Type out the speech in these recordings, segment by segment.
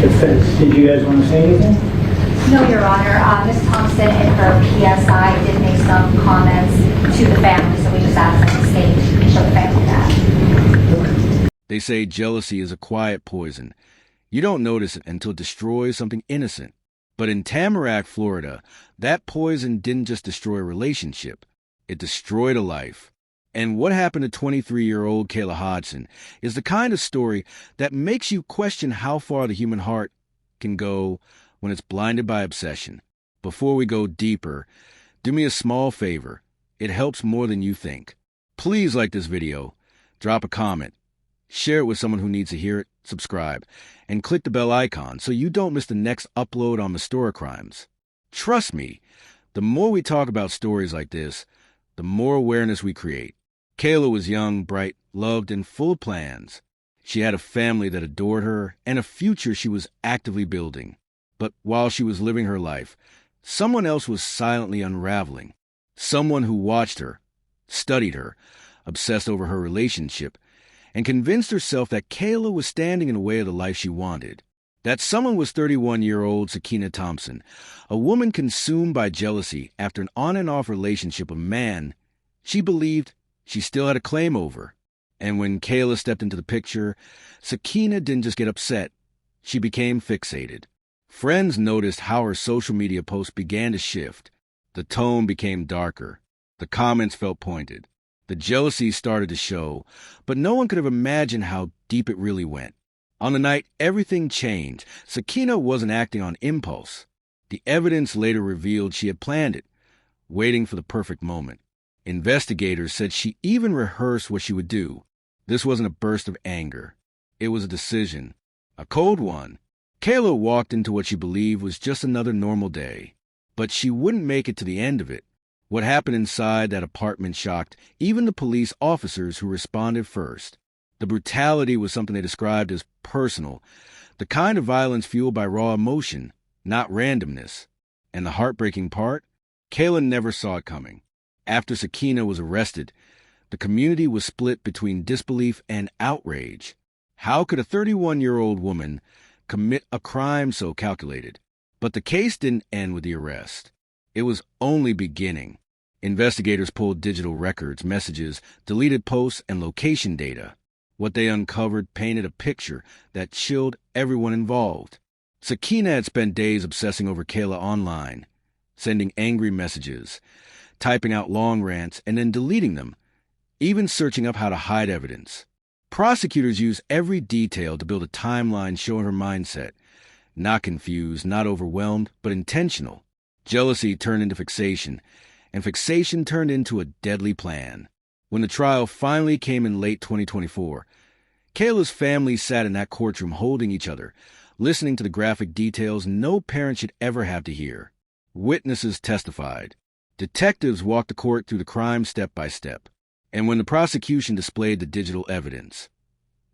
Defense, did you guys want to say anything? No, Your Honor. Ms. Thompson in her PSI did make some comments to the family, so we just asked them to state and show the family that. They say jealousy is a quiet poison. You don't notice it until it destroys something innocent. But in Tamarac, Florida, that poison didn't just destroy a relationship. It destroyed a life. And what happened to 23-year-old Kayla Hodgson is the kind of story that makes you question how far the human heart can go when it's blinded by obsession. Before we go deeper, do me a small favor. It helps more than you think. Please like this video, drop a comment, share it with someone who needs to hear it, subscribe, and click the bell icon so you don't miss the next upload on Mystoracrimes. Trust me, the more we talk about stories like this, the more awareness we create. Kayla was young, bright, loved, and full of plans. She had a family that adored her and a future she was actively building. But while she was living her life, someone else was silently unraveling. Someone who watched her, studied her, obsessed over her relationship, and convinced herself that Kayla was standing in the way of the life she wanted. That someone was 31-year-old Sakiyna Thompson, a woman consumed by jealousy after an on-and-off relationship with a man she believed she still had a claim over. And when Kayla stepped into the picture, Sakiyna didn't just get upset. She became fixated. Friends noticed how her social media posts began to shift. The tone became darker. The comments felt pointed. The jealousy started to show, but no one could have imagined how deep it really went. On the night everything changed, Sakiyna wasn't acting on impulse. The evidence later revealed she had planned it, waiting for the perfect moment. Investigators said she even rehearsed what she would do. This wasn't a burst of anger. It was a decision, a cold one. Kayla walked into what she believed was just another normal day, but she wouldn't make it to the end of it. What happened inside that apartment shocked even the police officers who responded first. The brutality was something they described as personal, the kind of violence fueled by raw emotion, not randomness. And the heartbreaking part? Kayla never saw it coming. After Sakiyna was arrested, the community was split between disbelief and outrage. How could a 31-year-old woman commit a crime so calculated? But the case didn't end with the arrest. It was only beginning. Investigators pulled digital records, messages, deleted posts, and location data. What they uncovered painted a picture that chilled everyone involved. Sakiyna had spent days obsessing over Kayla online, sending angry messages, typing out long rants, and then deleting them, even searching up how to hide evidence. Prosecutors used every detail to build a timeline showing her mindset. Not confused, not overwhelmed, but intentional. Jealousy turned into fixation, and fixation turned into a deadly plan. When the trial finally came in late 2024, Kayla's family sat in that courtroom holding each other, listening to the graphic details no parent should ever have to hear. Witnesses testified. Detectives walked the court through the crime step by step. And when the prosecution displayed the digital evidence,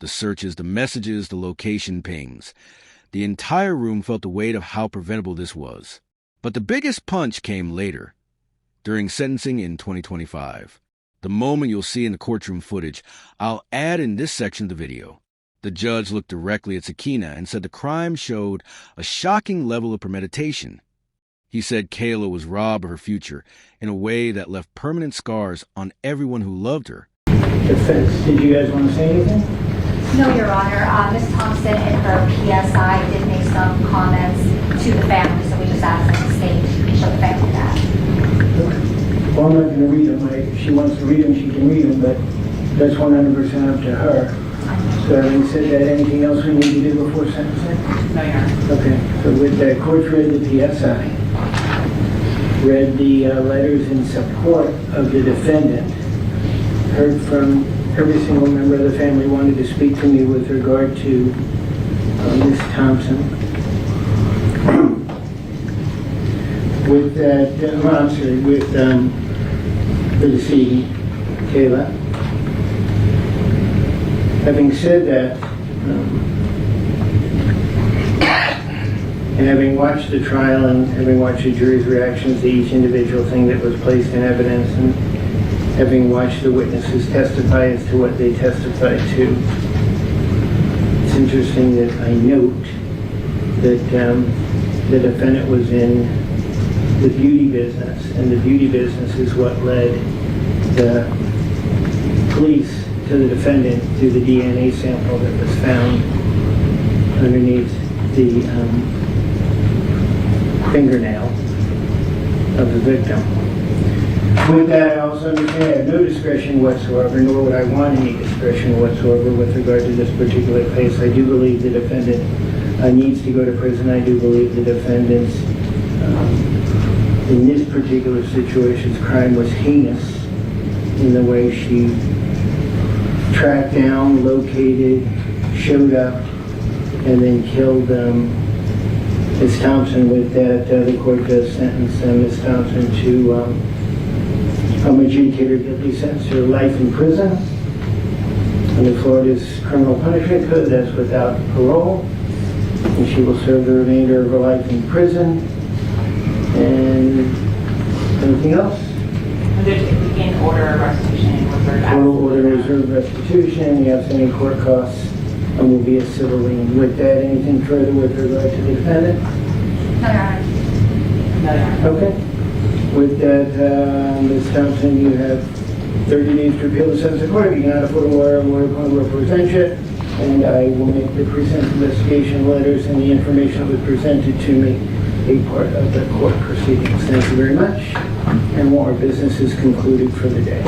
the searches, the messages, the location pings, the entire room felt the weight of how preventable this was. But the biggest punch came later, during sentencing in 2025. The moment you'll see in the courtroom footage, I'll add in this section of the video. The judge looked directly at Sakiyna and said the crime showed a shocking level of premeditation. He said Kayla was robbed of her future in a way that left permanent scars on everyone who loved her. Defense, did you guys want to say anything? No, Your Honor. Ms. Thompson in her PSI did make some comments to the family, so we just asked them to state and show the family that. Well, I'm not going to read them. If she wants to read them, she can read them, but that's 100% up to her. So having said that, anything else we need to do before sentencing? No, Your Honor. Okay, so with that, court read the PSI, read the letters in support of the defendant, heard from every single member of the family wanted to speak to me with regard to Ms. Thompson. With that, with the decedent, Kayla. Having said that, and having watched the trial and having watched the jury's reactions to each individual thing that was placed in evidence, and having watched the witnesses testify as to what they testified to, it's interesting that I note that the defendant was in the beauty business, and the beauty business is what led the police to the defendant to the DNA sample that was found underneath the fingernail of the victim. With that, I also understand I have no discretion whatsoever, nor would I want any discretion whatsoever with regard to this particular case. I do believe the defendant needs to go to prison. I do believe the defendant's, in this particular situation's crime was heinous in the way she tracked down, located, showed up, and then killed Ms. Thompson. With that, the court does sentence Ms. Thompson to adjudicated guilty sentence to life in prison. Under Florida's criminal punishment code, that's without parole. And she will serve the remainder of her life in prison. And anything else? In order of restitution, Order reserve restitution, the outstanding court costs will be a civil lien. With that, anything further with regard to the defendant? No, Your Honor. Okay. With that, Ms. Thompson, you have 30 days to appeal the sentence of court. If you cannot afford a lawyer will represent you, and I will make the pre-sentence investigation letters and the information that was presented to me a part of the court proceedings. Thank you very much, and more business is concluded for the day.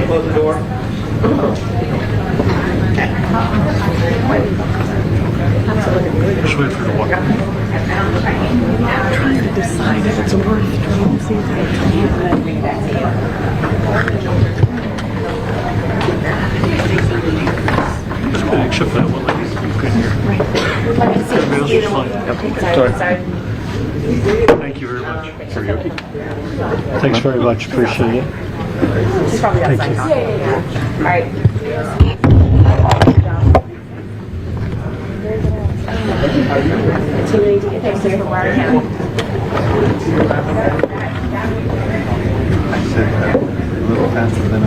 Close the door. Just wait for her to walk in. I'm trying to decide if it's worth trying to see if I can bring it back to you. Just except for that one lady. Everything else is fine. Sorry. Thank you very much. Thanks very much. Appreciate it. She's probably outside. Thank you. All right. Too many to get fixed for Broward County. I said that a little faster than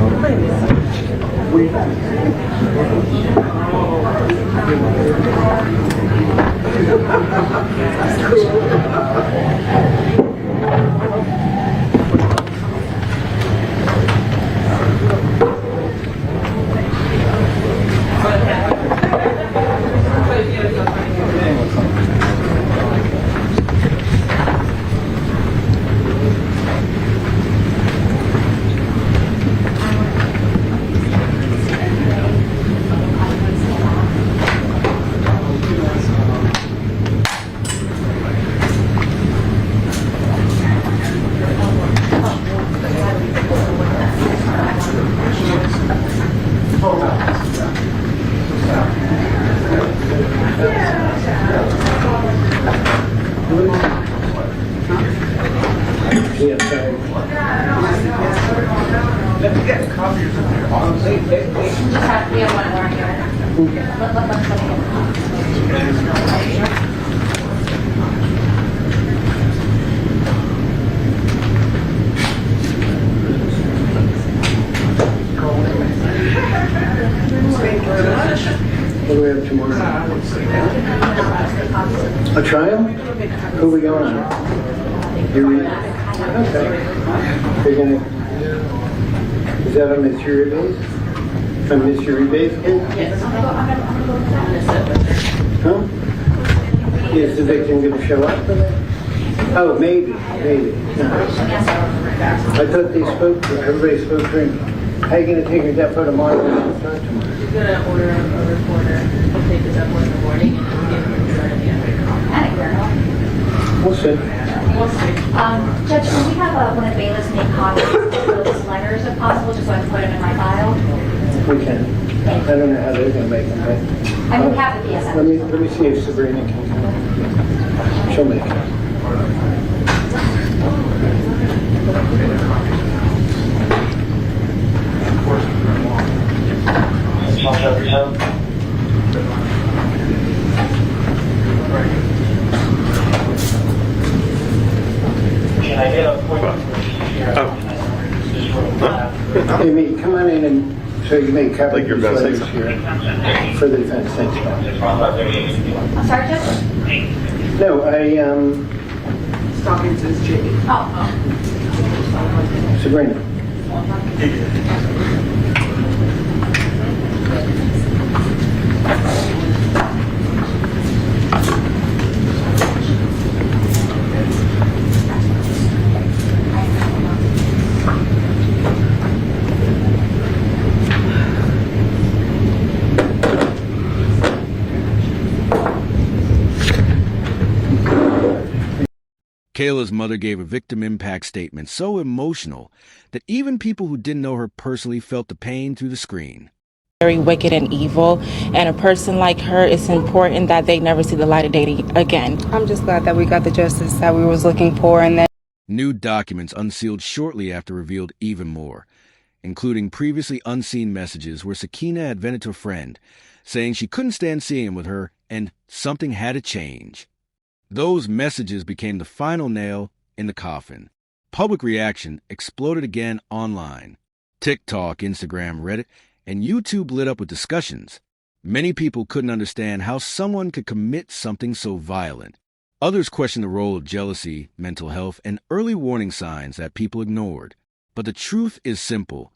What do we have tomorrow? A trial? Who are we going on? You read? Okay. You're gonna, is that a mystery base? A mystery base case? Yes. Huh? Is the victim going to show up for that? Oh, maybe. No. I thought they spoke to her. Everybody spoke to her. How are you going to take her depo tomorrow? He's going to order a reporter. He'll take the depo in the morning and we'll give him the at the end. We'll see. Judge, can we have one of the bailiffs make copies of those letters if possible, just so I can put them in my file? We can. I don't know how they're going to make them, but I mean, we have the PSF. let me see if Sabrina can come. She'll make it. Can I get a quick? Amy, come on in and so you make copies Like you're of gonna say these letters here for the defense. Thanks. I'm sorry, Judge? No, Oh. Sabrina. Kayla's mother gave a victim impact statement so emotional that even people who didn't know her personally felt the pain through the screen. Very wicked and evil, and a person like her, it's important that they never see the light of day again. I'm just glad that we got the justice that we was looking for, and that New documents unsealed shortly after revealed even more, including previously unseen messages where Sakiyna had vented to a friend, saying she couldn't stand seeing him with her and something had to change. Those messages became the final nail in the coffin. Public reaction exploded again online. TikTok, Instagram, Reddit, and YouTube lit up with discussions. Many people couldn't understand how someone could commit something so violent. Others questioned the role of jealousy, mental health, and early warning signs that people ignored. But the truth is simple.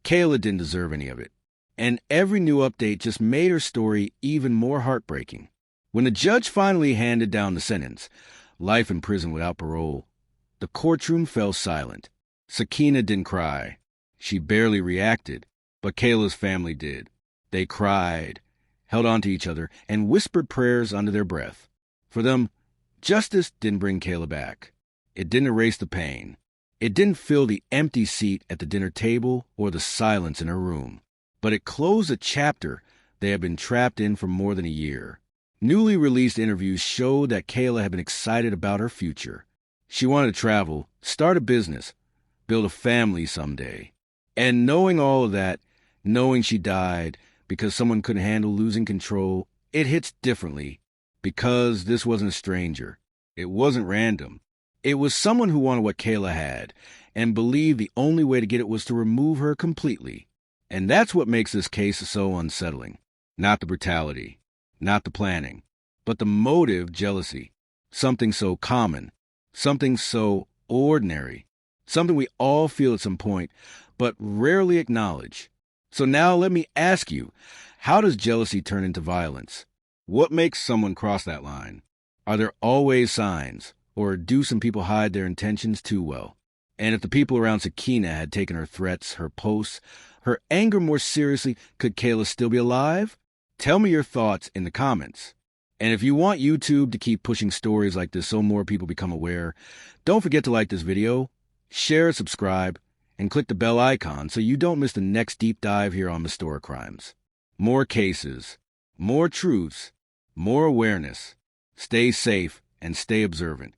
Kayla didn't deserve any of it. And every new update just made her story even more heartbreaking. When the judge finally handed down the sentence, life in prison without parole, the courtroom fell silent. Sakiyna didn't cry. She barely reacted, but Kayla's family did. They cried, held on to each other, and whispered prayers under their breath. For them, justice didn't bring Kayla back. It didn't erase the pain. It didn't fill the empty seat at the dinner table or the silence in her room. But it closed a chapter they had been trapped in for more than a year. Newly released interviews showed that Kayla had been excited about her future. She wanted to travel, start a business, build a family someday. And knowing all of that, knowing she died because someone couldn't handle losing control, it hits differently because this wasn't a stranger. It wasn't random. It was someone who wanted what Kayla had and believed the only way to get it was to remove her completely. And that's what makes this case so unsettling. Not the brutality, not the planning, but the motive, jealousy. Something so common, something so ordinary, something we all feel at some point, but rarely acknowledge. So now let me ask you, how does jealousy turn into violence? What makes someone cross that line? Are there always signs, or do some people hide their intentions too well? And if the people around Sakiyna had taken her threats, her posts, her anger more seriously, could Kayla still be alive? Tell me your thoughts in the comments. And if you want YouTube to keep pushing stories like this so more people become aware, don't forget to like this video, share, subscribe, and click the bell icon so you don't miss the next deep dive here on Mystoracrimes. More cases, more truths, more awareness. Stay safe and stay observant.